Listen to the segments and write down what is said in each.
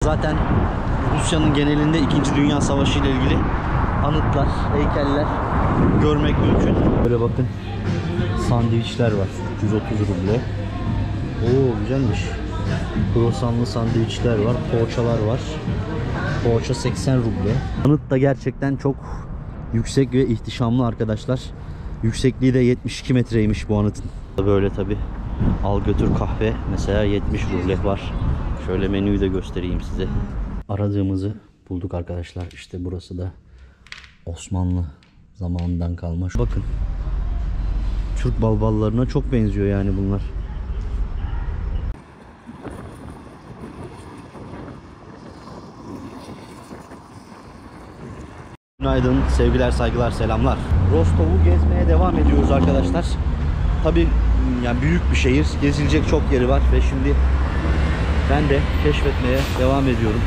Zaten Rusya'nın genelinde 2. Dünya Savaşı ile ilgili anıtlar, heykeller görmek mümkün. Böyle bakın, sandviçler var. 330 ruble. Oo, güzelmiş. Kruvasanlı sandviçler var, poğaçalar var. Poğaça 80 ruble. Anıt da gerçekten çok yüksek ve ihtişamlı arkadaşlar. Yüksekliği de 72 metreymiş bu anıtın. Böyle tabi al götür kahve mesela 70 ruble var. Şöyle menüyü de göstereyim size. Aradığımızı bulduk arkadaşlar. İşte burası da Osmanlı zamanından kalmış. Bakın, Türk balballarına çok benziyor yani bunlar. Günaydın, sevgiler, saygılar, selamlar. Rostov'u gezmeye devam ediyoruz arkadaşlar. Tabii yani büyük bir şehir, gezilecek çok yeri var ve şimdi ben de keşfetmeye devam ediyorum.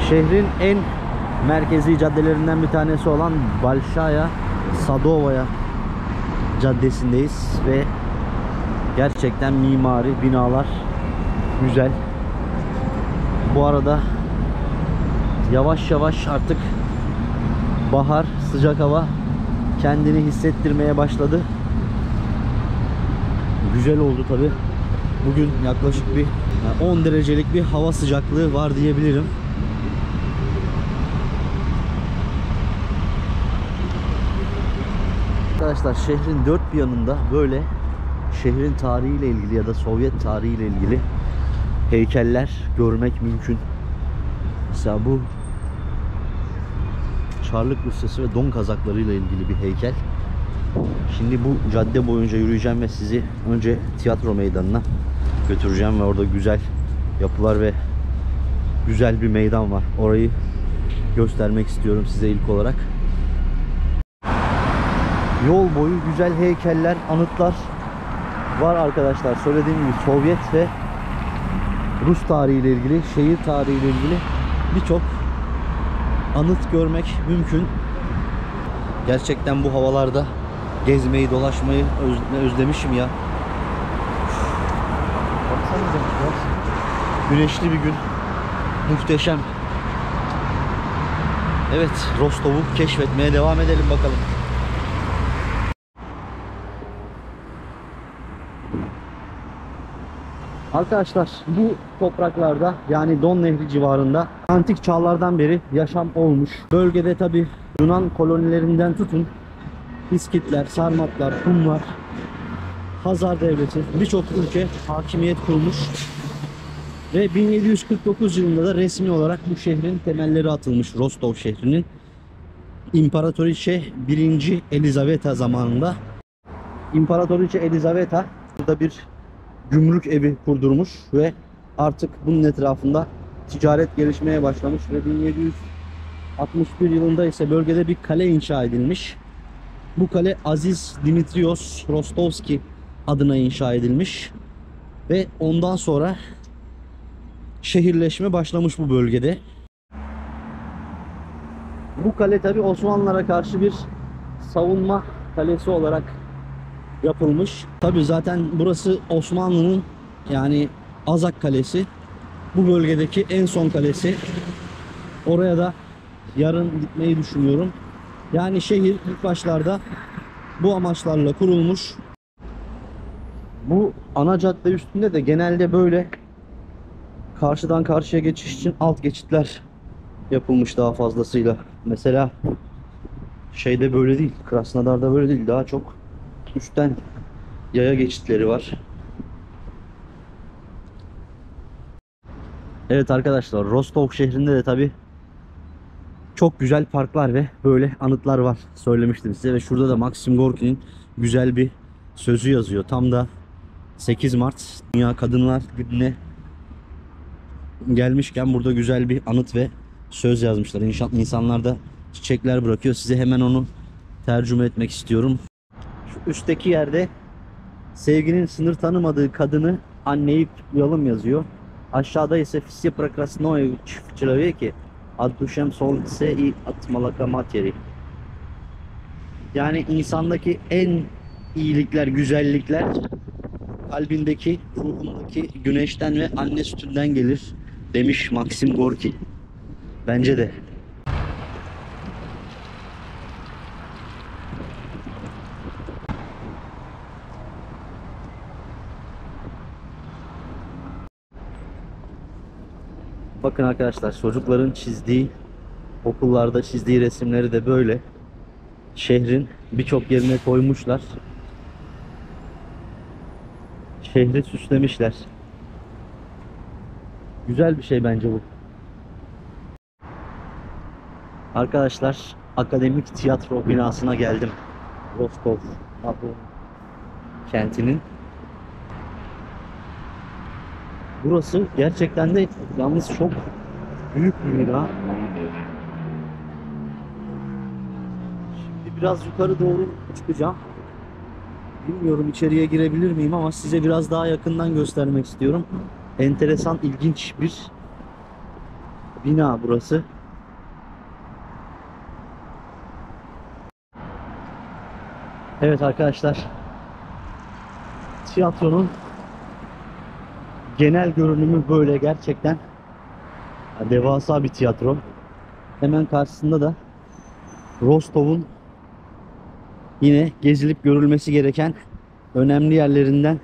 Şehrin en merkezi caddelerinden bir tanesi olan Balshaya Sadovaya Caddesi'ndeyiz ve gerçekten mimari binalar güzel. Bu arada yavaş yavaş artık bahar, sıcak hava kendini hissettirmeye başladı. Güzel oldu tabi. Bugün yaklaşık bir 10 derecelik bir hava sıcaklığı var diyebilirim. Arkadaşlar şehrin dört bir yanında böyle şehrin tarihiyle ilgili ya da Sovyet tarihiyle ilgili heykeller görmek mümkün. Mesela bu Çarlık Rusyası ve don kazaklarıyla ilgili bir heykel. Şimdi bu cadde boyunca yürüyeceğim ve sizi önce tiyatro meydanına götüreceğim ve orada güzel yapılar ve güzel bir meydan var. Orayı göstermek istiyorum size ilk olarak. Yol boyu güzel heykeller, anıtlar var arkadaşlar. Söylediğim gibi Sovyet ve Rus tarihiyle ilgili, şehir tarihiyle ilgili birçok anıt görmek mümkün. Gerçekten bu havalarda gezmeyi, dolaşmayı özlemişim ya. Baksanıza ya. Güneşli bir gün. Muhteşem. Evet, Rostov'u keşfetmeye devam edelim bakalım. Arkadaşlar bu topraklarda yani Don Nehri civarında antik çağlardan beri yaşam olmuş. Bölgede tabi Yunan kolonilerinden tutun İskitler, Sarmatlar, Hunlar, Hazar Devleti birçok ülke hakimiyet kurmuş. Ve 1749 yılında da resmi olarak bu şehrin temelleri atılmış, Rostov şehrinin. İmparatoriçe 1. Elizaveta zamanında İmparatoriçe Elizaveta burada bir gümrük evi kurdurmuş ve artık bunun etrafında ticaret gelişmeye başlamış ve 1761 yılında ise bölgede bir kale inşa edilmiş. Bu kale Aziz Dimitrios Rostovski adına inşa edilmiş ve ondan sonra şehirleşme başlamış bu bölgede. Bu kale tabi Osmanlılara karşı bir savunma kalesi olarak yapılmış. Tabi zaten burası Osmanlı'nın yani Azak Kalesi. Bu bölgedeki en son kalesi. Oraya da yarın gitmeyi düşünüyorum. Yani şehir ilk başlarda bu amaçlarla kurulmuş. Bu ana cadde üstünde de genelde böyle karşıdan karşıya geçiş için alt geçitler yapılmış daha fazlasıyla. Mesela şeyde böyle değil, Krasnodar'da böyle değil, daha çok üstten yaya geçitleri var. Evet arkadaşlar, Rostov şehrinde de tabi çok güzel parklar ve böyle anıtlar var. Söylemiştim size ve şurada da Maxim Gorki'nin güzel bir sözü yazıyor. Tam da 8 Mart Dünya Kadınlar Günü'ne gelmişken burada güzel bir anıt ve söz yazmışlar. İnsanlar da çiçekler bırakıyor. Size hemen onu tercüme etmek istiyorum. Şu üstteki yerde sevginin sınır tanımadığı kadını, anneyi kutlayalım yazıyor. Aşağıda ise Fisya Prakrasnoye Человеки от душем солнце и от молока матери. Yani insandaki en iyilikler, güzellikler kalbindeki, ruhundaki güneşten ve anne sütünden gelir demiş Maxim Gorki. Bence de. Bakın arkadaşlar, çocukların çizdiği, okullarda çizdiği resimleri de böyle şehrin birçok yerine koymuşlar. Şehri süslemişler. Güzel bir şey bence bu. Arkadaşlar, Akademik Tiyatro binasına geldim. Rostov kentinin. Burası gerçekten de yalnız çok büyük bir bina. Şimdi biraz yukarı doğru çıkacağım. Bilmiyorum içeriye girebilir miyim ama size biraz daha yakından göstermek istiyorum. Enteresan, ilginç bir bina burası. Evet arkadaşlar, tiyatronun genel görünümü böyle gerçekten. Devasa bir tiyatro. Hemen karşısında da Rostov'un yine gezilip görülmesi gereken önemli yerlerinden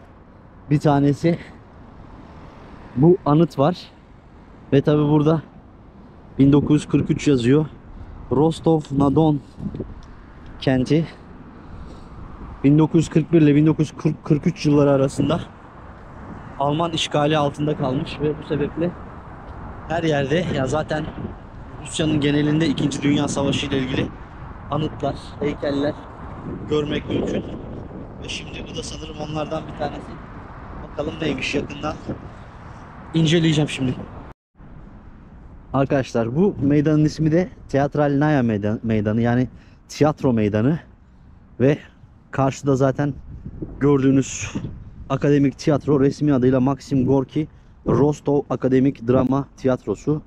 bir tanesi bu anıt var. Ve tabi burada 1943 yazıyor. Rostov-na-Don kenti 1941 ile 1943 yılları arasında Alman işgali altında kalmış ve bu sebeple her yerde, ya zaten Rusya'nın genelinde 2. Dünya Savaşı ile ilgili anıtlar, heykeller görmek mümkün. Ve şimdi bu da sanırım onlardan bir tanesi. Bakalım neymiş, yakından inceleyeceğim şimdi. Arkadaşlar, bu meydanın ismi de Teatralnaya Meydanı, yani tiyatro meydanı. Ve karşıda zaten gördüğünüz Akademik Tiyatro, resmi adıyla Maxim Gorki Rostov Akademik Drama Tiyatrosu.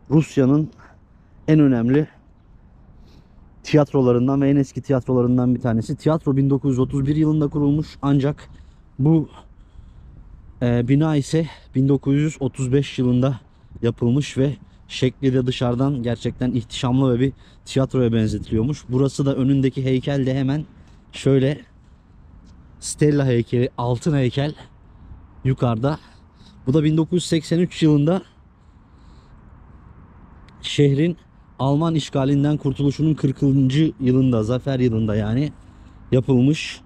Rusya'nın en önemli tiyatrolarından ve en eski tiyatrolarından bir tanesi. Tiyatro 1931 yılında kurulmuş, ancak bu bina ise 1935 yılında yapılmış ve şekli de dışarıdan gerçekten ihtişamlı ve bir tiyatroya benzetiliyormuş. Burası da, önündeki heykel de hemen şöyle Stella heykeli, altın heykel yukarıda. Bu da 1983 yılında şehrin Alman işgalinden kurtuluşunun 40. yılında, zafer yılında yani yapılmış.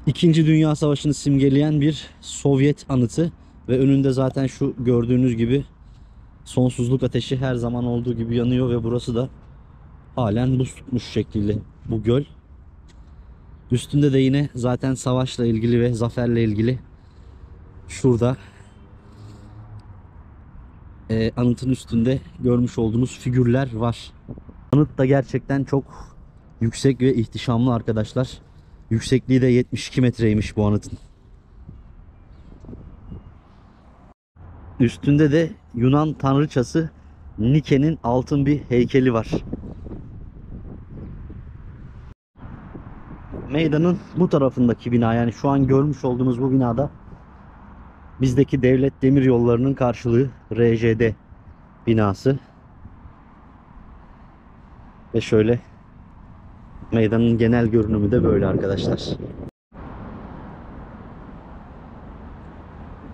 2. Dünya Savaşı'nı simgeleyen bir Sovyet anıtı ve önünde zaten şu gördüğünüz gibi sonsuzluk ateşi her zaman olduğu gibi yanıyor ve burası da halen buz tutmuş şekilde bu göl. Üstünde de yine zaten savaşla ilgili ve zaferle ilgili şurada anıtın üstünde görmüş olduğunuz figürler var. Anıt da gerçekten çok yüksek ve ihtişamlı arkadaşlar. Yüksekliği de 72 metreymiş bu anıtın. Üstünde de Yunan tanrıçası Nike'nin altın bir heykeli var. Meydanın bu tarafındaki bina, yani şu an görmüş olduğunuz bu binada bizdeki Devlet Demiryolları'nın karşılığı RJD binası. Ve şöyle meydanın genel görünümü de böyle arkadaşlar.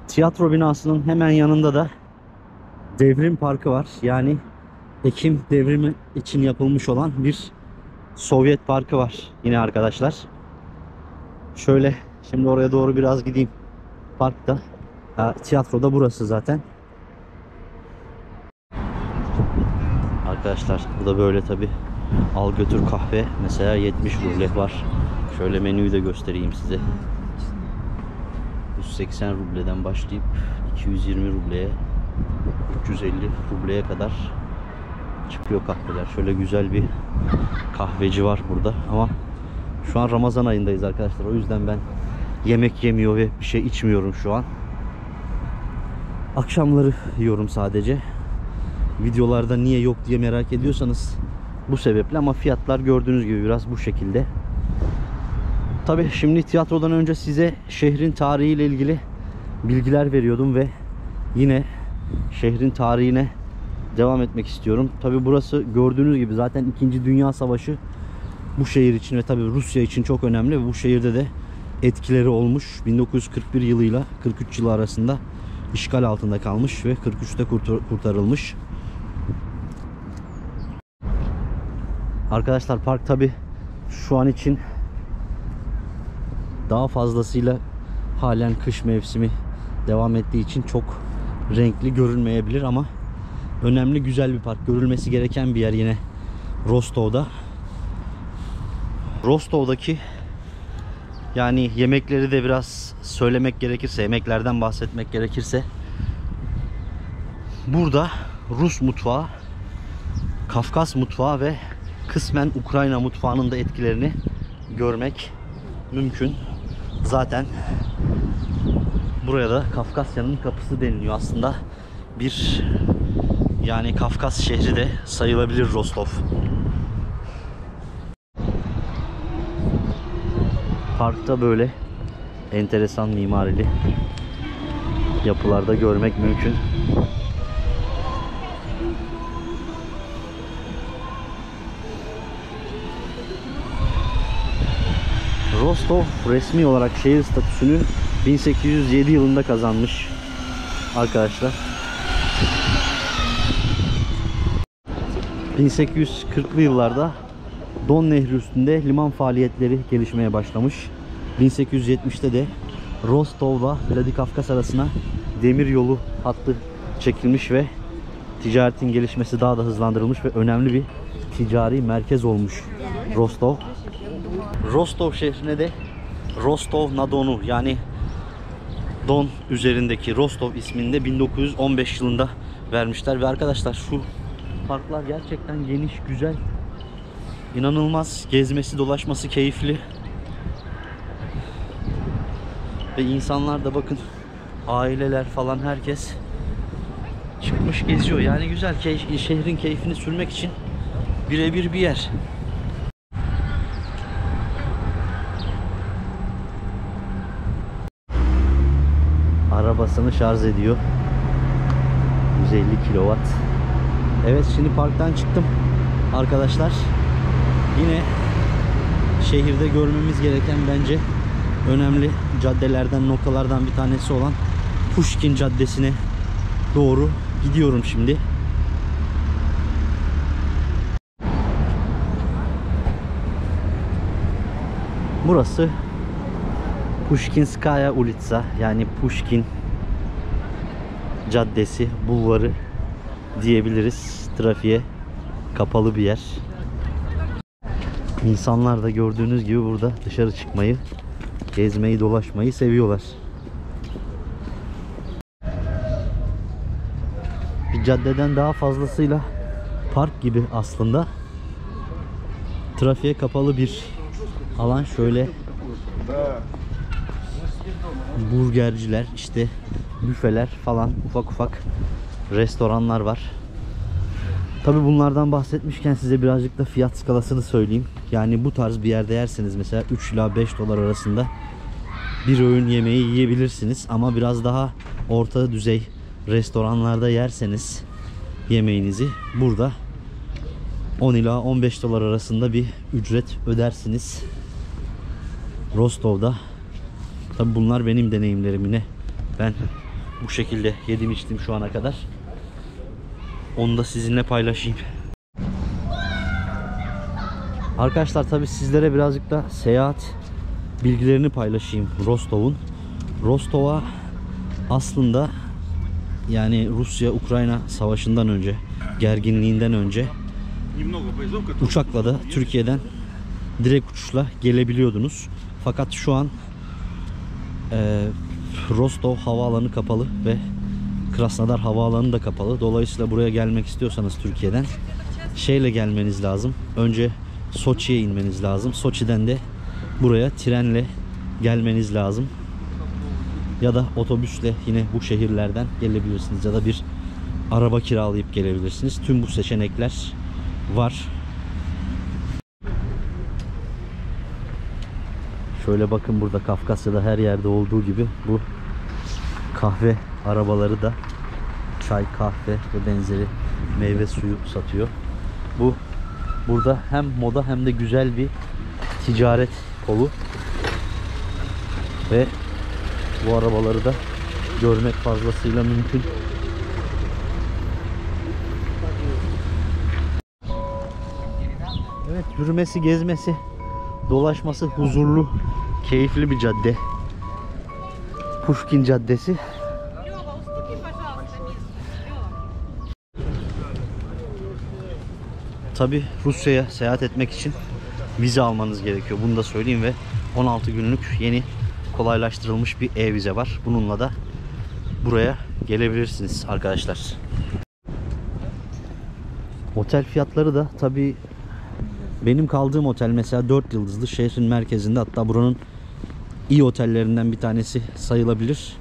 Tiyatro binasının hemen yanında da Devrim Parkı var. Yani Ekim devrimi için yapılmış olan bir Sovyet parkı var yine arkadaşlar. Şöyle şimdi oraya doğru biraz gideyim. Parkta. Tiyatroda burası zaten. Arkadaşlar bu da böyle tabi. Al götür kahve mesela 70 ruble var. Şöyle menüyü de göstereyim size. 180 rubleden başlayıp 220 rubleye, 350 rubleye kadar çıkıyor kahveler. Şöyle güzel bir kahveci var burada ama şu an Ramazan ayındayız arkadaşlar. O yüzden ben yemek yemiyor ve bir şey içmiyorum şu an. Akşamları yiyorum sadece. Videolarda niye yok diye merak ediyorsanız bu sebeple, ama fiyatlar gördüğünüz gibi biraz bu şekilde. Tabii şimdi tiyatrodan önce size şehrin tarihiyle ilgili bilgiler veriyordum ve yine şehrin tarihine devam etmek istiyorum. Tabii burası gördüğünüz gibi zaten 2. Dünya Savaşı bu şehir için ve tabii Rusya için çok önemli ve bu şehirde de etkileri olmuş. 1941 yılıyla 43 yılı arasında işgal altında kalmış ve 43'te kurtarılmış. Arkadaşlar park tabii şu an için daha fazlasıyla halen kış mevsimi devam ettiği için çok renkli görünmeyebilir ama önemli, güzel bir park. Görülmesi gereken bir yer yine Rostov'da. Rostov'daki yani yemekleri de biraz söylemek gerekirse, yemeklerden bahsetmek gerekirse, burada Rus mutfağı, Kafkas mutfağı ve kısmen Ukrayna mutfağının da etkilerini görmek mümkün. Zaten buraya da Kafkasya'nın kapısı deniliyor. Aslında bir yani Kafkas şehri de sayılabilir Rostov. Parkta böyle enteresan mimarili yapılarda görmek mümkün. Rostov resmi olarak şehir statüsünü 1807 yılında kazanmış arkadaşlar. 1840'lı yıllarda Don Nehri üstünde liman faaliyetleri gelişmeye başlamış. 1870'te de Rostov'la Vladikavkaz arasına demir yolu hattı çekilmiş ve ticaretin gelişmesi daha da hızlandırılmış ve önemli bir ticari merkez olmuş Rostov. Rostov şehrine de Rostov-na-Don'u yani Don üzerindeki Rostov ismini de 1915 yılında vermişler ve arkadaşlar şu parklar gerçekten geniş, güzel, inanılmaz, gezmesi, dolaşması keyifli ve insanlar da bakın, aileler falan, herkes çıkmış geziyor. Yani güzel, şehrin keyfini sürmek için birebir bir yer. Arabasını şarj ediyor. 150 kW. Evet, şimdi parktan çıktım arkadaşlar. Yine şehirde görmemiz gereken bence önemli caddelerden, noktalardan bir tanesi olan Pushkin Caddesi'ne doğru gidiyorum şimdi. Burası Pushkinskaya Ulitsa yani Pushkin Caddesi, bulvarı diyebiliriz. Trafiğe kapalı bir yer. İnsanlar da gördüğünüz gibi burada dışarı çıkmayı, gezmeyi, dolaşmayı seviyorlar. Bir caddeden daha fazlasıyla park gibi aslında. Trafiğe kapalı bir alan. Şöyle burgerciler, işte büfeler falan, ufak ufak restoranlar var. Tabi bunlardan bahsetmişken size birazcık da fiyat skalasını söyleyeyim. Yani bu tarz bir yerde yerseniz mesela 3 ila 5 dolar arasında bir öğün yemeği yiyebilirsiniz. Ama biraz daha orta düzey restoranlarda yerseniz yemeğinizi burada 10 ila 15 dolar arasında bir ücret ödersiniz Rostov'da. Tabi bunlar benim deneyimlerim yine. Ben bu şekilde yedim içtim şu ana kadar. Onu da sizinle paylaşayım. Arkadaşlar tabi sizlere birazcık da seyahat bilgilerini paylaşayım Rostov'un. Rostov'a aslında yani Rusya-Ukrayna savaşından önce, gerginliğinden önce uçakla da Türkiye'den direkt uçuşla gelebiliyordunuz. Fakat şu an Rostov havaalanı kapalı ve Krasnodar havaalanı da kapalı. Dolayısıyla buraya gelmek istiyorsanız Türkiye'den şeyle gelmeniz lazım. Önce Soçi'ye inmeniz lazım. Soçi'den de buraya trenle gelmeniz lazım. Ya da otobüsle yine bu şehirlerden gelebilirsiniz. Ya da bir araba kiralayıp gelebilirsiniz. Tüm bu seçenekler var. Şöyle bakın, burada Kafkasya'da her yerde olduğu gibi bu kahve arabaları da çay, kahve ve benzeri meyve suyu satıyor. Bu burada hem moda hem de güzel bir ticaret kolu ve bu arabaları da görmek fazlasıyla mümkün. Evet, yürümesi, gezmesi, dolaşması huzurlu, keyifli bir cadde. Pushkin Caddesi. Tabi Rusya'ya seyahat etmek için vize almanız gerekiyor. Bunu da söyleyeyim ve 16 günlük yeni kolaylaştırılmış bir e-vize var. Bununla da buraya gelebilirsiniz arkadaşlar. Otel fiyatları da tabi, benim kaldığım otel mesela 4 yıldızlı, şehrin merkezinde, hatta buranın iyi otellerinden bir tanesi sayılabilir.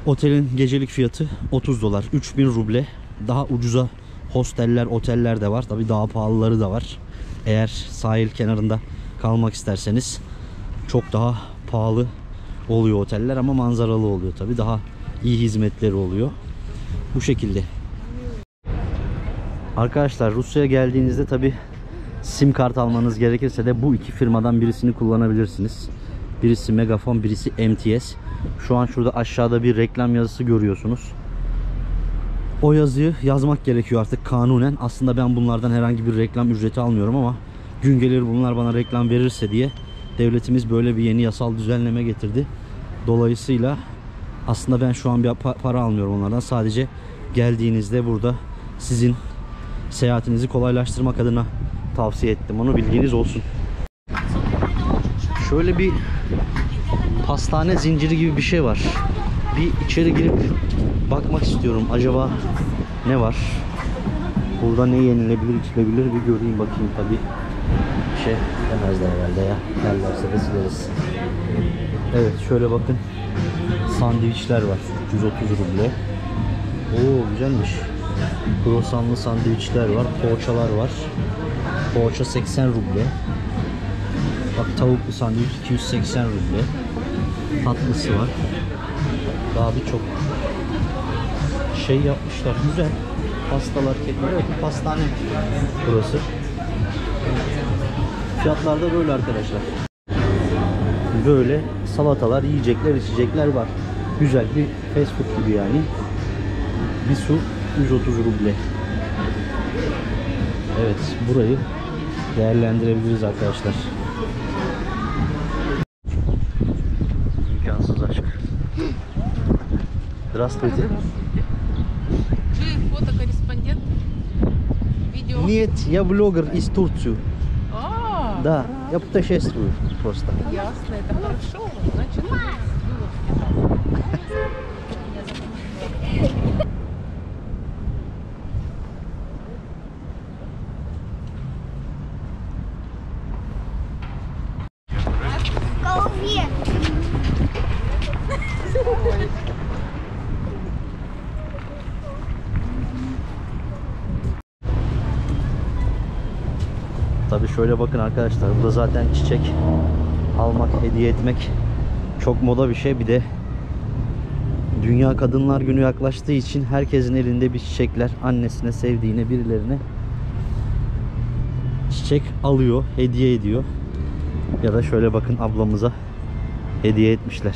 Otelin gecelik fiyatı 30 dolar, 3000 ruble. Daha ucuza hosteller, oteller de var. Tabi daha pahalıları da var. Eğer sahil kenarında kalmak isterseniz çok daha pahalı oluyor oteller ama manzaralı oluyor tabi. Daha iyi hizmetleri oluyor. Bu şekilde. Arkadaşlar, Rusya'ya geldiğinizde tabi sim kart almanız gerekirse de bu iki firmadan birisini kullanabilirsiniz. Birisi Megafon, birisi MTS. Şu an şurada aşağıda bir reklam yazısı görüyorsunuz. O yazıyı yazmak gerekiyor artık kanunen. Aslında ben bunlardan herhangi bir reklam ücreti almıyorum ama gün gelir bunlar bana reklam verirse diye devletimiz böyle bir yeni yasal düzenleme getirdi. Dolayısıyla aslında ben şu an bir para almıyorum onlardan. Sadece geldiğinizde burada sizin seyahatinizi kolaylaştırmak adına tavsiye ettim. Onu bilginiz olsun. Şöyle bir pastane zinciri gibi bir şey var. Bir içeri girip bakmak istiyorum. Acaba ne var? Burada ne yenilebilir, içilebilir bir göreyim bakayım. Tabii şey demezler herhalde ya. Derlerse de sileriz. Evet, şöyle bakın. Sandviçler var. 330 ruble. Oo, güzelmiş. Kruvasanlı sandviçler var. Poğaçalar var. Poğaça 80 ruble. Bak, tavuklu sandviç 280 ruble. Tatlısı var. Daha birçok şey yapmışlar. Güzel. Pastalar, kekler. Evet, pastane burası. Fiyatlar da böyle arkadaşlar. Böyle salatalar, yiyecekler, içecekler var. Güzel bir fast food gibi yani. Bir su 130 ruble. Evet, burayı değerlendirebiliriz arkadaşlar. İmkansız aşk. Здравствуйте. Вы фотокорреспондент? Видео? Нет, я блогер из Турции. А, Да, я путешествую просто. ясно, это хорошо. Значит, Tabii şöyle bakın arkadaşlar, burada zaten çiçek almak, hediye etmek çok moda bir şey. Bir de Dünya Kadınlar Günü yaklaştığı için herkesin elinde bir çiçekler, annesine, sevdiğine, birilerine çiçek alıyor, hediye ediyor. Ya da şöyle bakın, ablamıza hediye etmişler.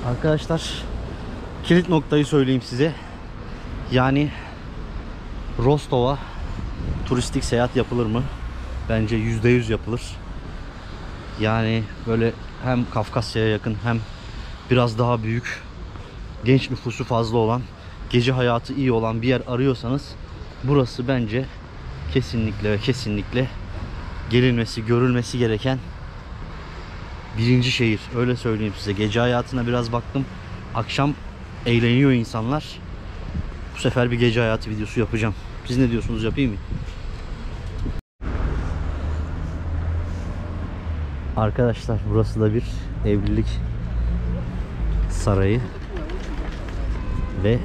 Arkadaşlar, kilit noktayı söyleyeyim size. Yani Rostov'a turistik seyahat yapılır mı? Bence %100 yapılır. Yani böyle hem Kafkasya'ya yakın hem biraz daha büyük, genç nüfusu fazla olan, gece hayatı iyi olan bir yer arıyorsanız burası bence kesinlikle ve kesinlikle gelinmesi, görülmesi gereken birinci şehir. Öyle söyleyeyim size. Gece hayatına biraz baktım. Akşam eğleniyor insanlar. Bu sefer bir gece hayatı videosu yapacağım. Siz ne diyorsunuz, yapayım mı? Arkadaşlar burası da bir evlilik sarayı ve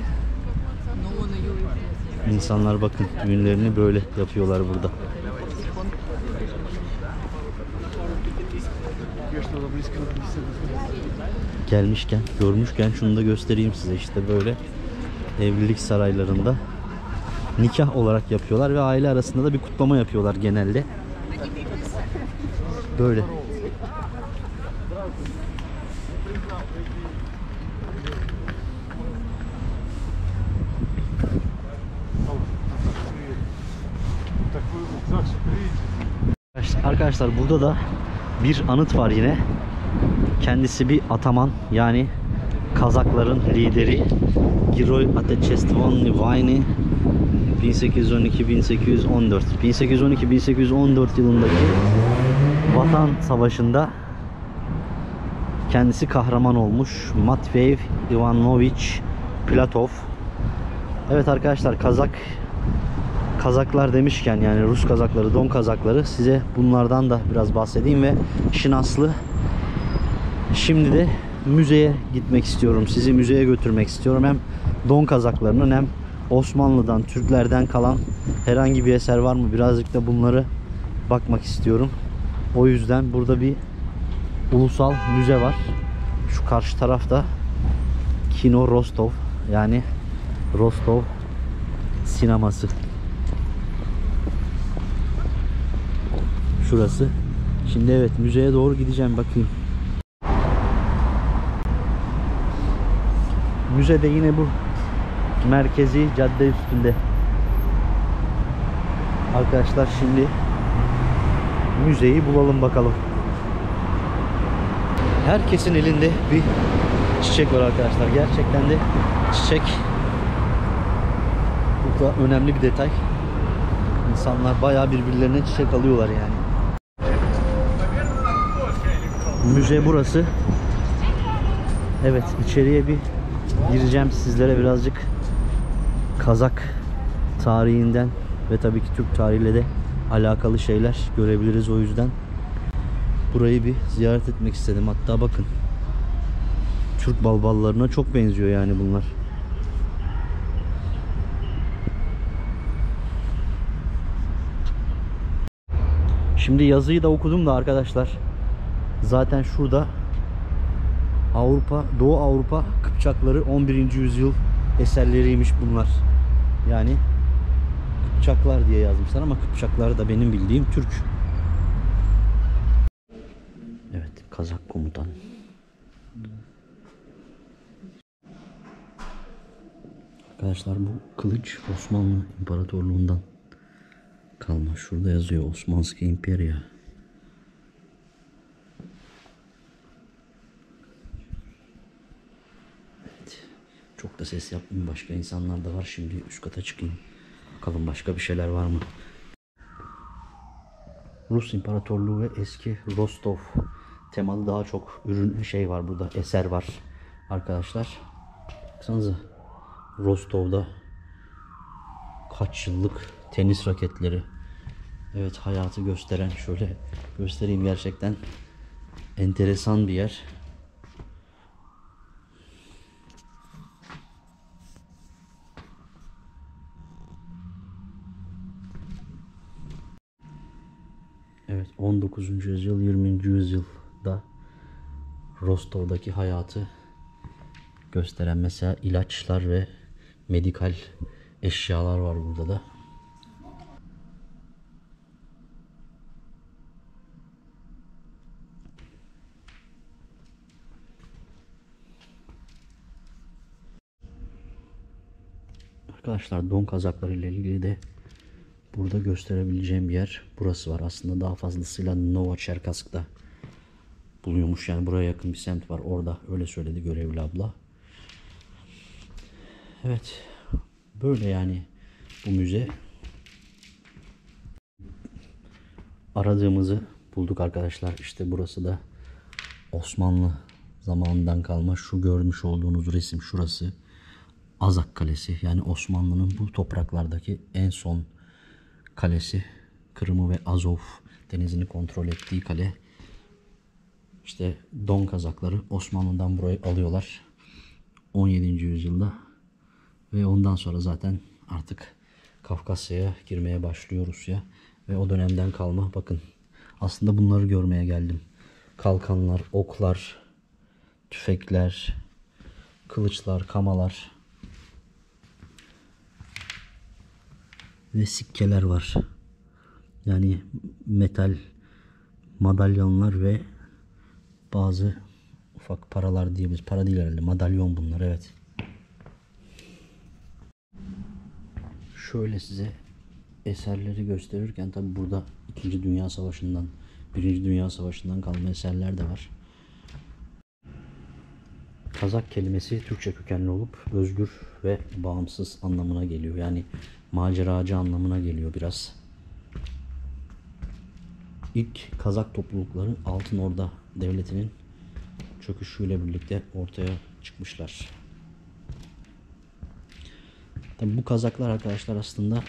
insanlar bakın düğünlerini böyle yapıyorlar burada. Gelmişken, görmüşken şunu da göstereyim size. İşte böyle evlilik saraylarında nikah olarak yapıyorlar ve aile arasında da bir kutlama yapıyorlar genelde. Böyle. Arkadaşlar burada da bir anıt var yine. Kendisi bir ataman, yani Kazakların lideri Giroy Atechestvonni Vayni 1812-1814 1812-1814 yılındaki Vatan Savaşı'nda kendisi kahraman olmuş. Matvey Ivanovich Platov. Evet arkadaşlar, Kazaklar demişken, yani Rus Kazakları, Don Kazakları, size bunlardan da biraz bahsedeyim ve işin aslı. Şimdi de müzeye gitmek istiyorum. Sizi müzeye götürmek istiyorum. Hem Don Kazaklarının hem Osmanlı'dan, Türklerden kalan herhangi bir eser var mı? Birazcık da bunları bakmak istiyorum. O yüzden burada bir ulusal müze var. Şu karşı tarafta Kino Rostov, yani Rostov sineması. Şurası. Şimdi evet, müzeye doğru gideceğim, bakayım. Müze de yine bu merkezi cadde üstünde. Arkadaşlar şimdi müzeyi bulalım bakalım. Herkesin elinde bir çiçek var arkadaşlar. Gerçekten de çiçek bu da önemli bir detay. İnsanlar bayağı birbirlerine çiçek alıyorlar yani. Müze burası. Evet, içeriye bir gireceğim, sizlere birazcık Kazak tarihinden ve tabii ki Türk tarihiyle de alakalı şeyler görebiliriz, o yüzden burayı bir ziyaret etmek istedim. Hatta bakın, Türk balballarına çok benziyor yani bunlar. Şimdi yazıyı da okudum da arkadaşlar, zaten şurada Doğu Avrupa Kıpçakları 11. yüzyıl eserleriymiş bunlar. Yani Kıpçaklar diye yazmışlar ama Kıpçaklar da benim bildiğim Türk. Evet, Kazak komutan. Arkadaşlar bu kılıç Osmanlı İmparatorluğundan kalma. Şurada yazıyor Osmanski İmperya. Çok da ses yapmayayım, başka insanlar da var. Şimdi üst kata çıkayım. Bakalım başka bir şeyler var mı? Rus İmparatorluğu ve eski Rostov temalı daha çok ürün var burada. Eser var arkadaşlar. Baksanıza, Rostov'da kaç yıllık tenis raketleri. Evet, hayatı gösteren, şöyle göstereyim, gerçekten enteresan bir yer. Evet, 19. yüzyıl, 20. yüzyılda Rostov'daki hayatı gösteren mesela ilaçlar ve medikal eşyalar var burada da. Arkadaşlar Don Kazakları ile ilgili de burada gösterebileceğim bir yer burası var. Aslında daha fazlasıyla Novocherkassk'ta bulunuyormuş. Yani buraya yakın bir semt var. Orada öyle söyledi görevli abla. Evet. Böyle yani bu müze. Aradığımızı bulduk arkadaşlar. İşte burası da Osmanlı zamanından kalma şu görmüş olduğunuz resim, şurası Azak Kalesi. Yani Osmanlı'nın bu topraklardaki en son kalesi. Kırım'ı ve Azov denizini kontrol ettiği kale. İşte don kazakları Osmanlı'dan burayı alıyorlar 17. yüzyılda ve ondan sonra zaten artık Kafkasya'ya girmeye başlıyor Rusya ve o dönemden kalma bakın aslında bunları görmeye geldim. Kalkanlar, oklar, tüfekler, kılıçlar, kamalar ve sikkeler var. Yani metal madalyonlar ve bazı ufak paralar diyebiliriz. Para değil herhalde. Madalyon bunlar, evet. Şöyle size eserleri gösterirken tabi burada 2. Dünya Savaşı'ndan 1. Dünya Savaşı'ndan kalma eserler de var. Kazak kelimesi Türkçe kökenli olup özgür ve bağımsız anlamına geliyor. Yani maceracı anlamına geliyor biraz. İlk Kazak toplulukları Altın Orda Devleti'nin çöküşüyle birlikte ortaya çıkmışlar. Tabii bu Kazaklar arkadaşlar aslında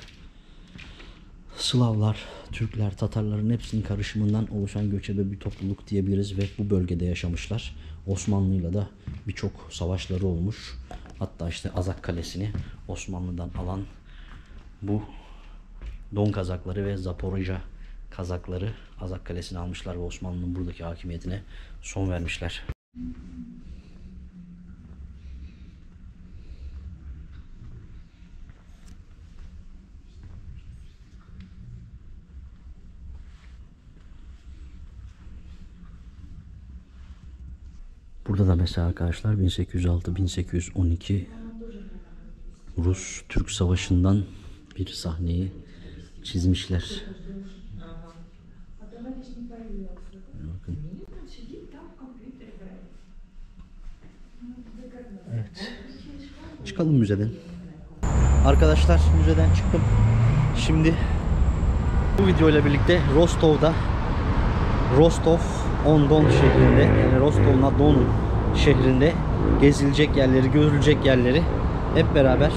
Slavlar, Türkler, Tatarların hepsinin karışımından oluşan göçebe bir topluluk diyebiliriz ve bu bölgede yaşamışlar. Osmanlı'yla da birçok savaşları olmuş. Hatta işte Azak Kalesi'ni Osmanlı'dan alan bu Don Kazakları ve Zaporojya Kazakları Azak Kalesi'ni almışlar ve Osmanlı'nın buradaki hakimiyetine son vermişler. Burada da mesela arkadaşlar 1806-1812 Rus-Türk Savaşı'ndan bir sahneyi çizmişler. Bakın. Evet. Çıkalım müzeden. Arkadaşlar müzeden çıktım. Şimdi bu videoyla birlikte Rostov-on-Don şehrinde yani Rostov-na-Don şehrinde gezilecek yerleri, görülecek yerleri hep beraber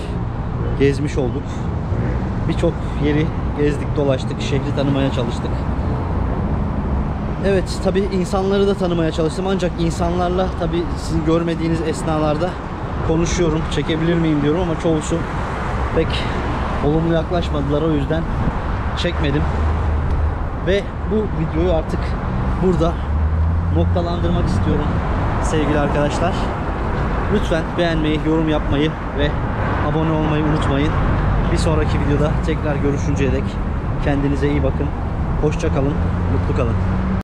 gezmiş olduk. Birçok yeri gezdik, dolaştık, şehri tanımaya çalıştık. Evet, tabi insanları da tanımaya çalıştım ancak insanlarla tabi sizin görmediğiniz esnalarda konuşuyorum, çekebilir miyim diyorum ama çoğusu pek olumlu yaklaşmadılar, o yüzden çekmedim. Ve bu videoyu artık burada noktalandırmak istiyorum sevgili arkadaşlar. Lütfen beğenmeyi, yorum yapmayı ve abone olmayı unutmayın. Bir sonraki videoda tekrar görüşünceye dek kendinize iyi bakın. Hoşça kalın, mutlu kalın.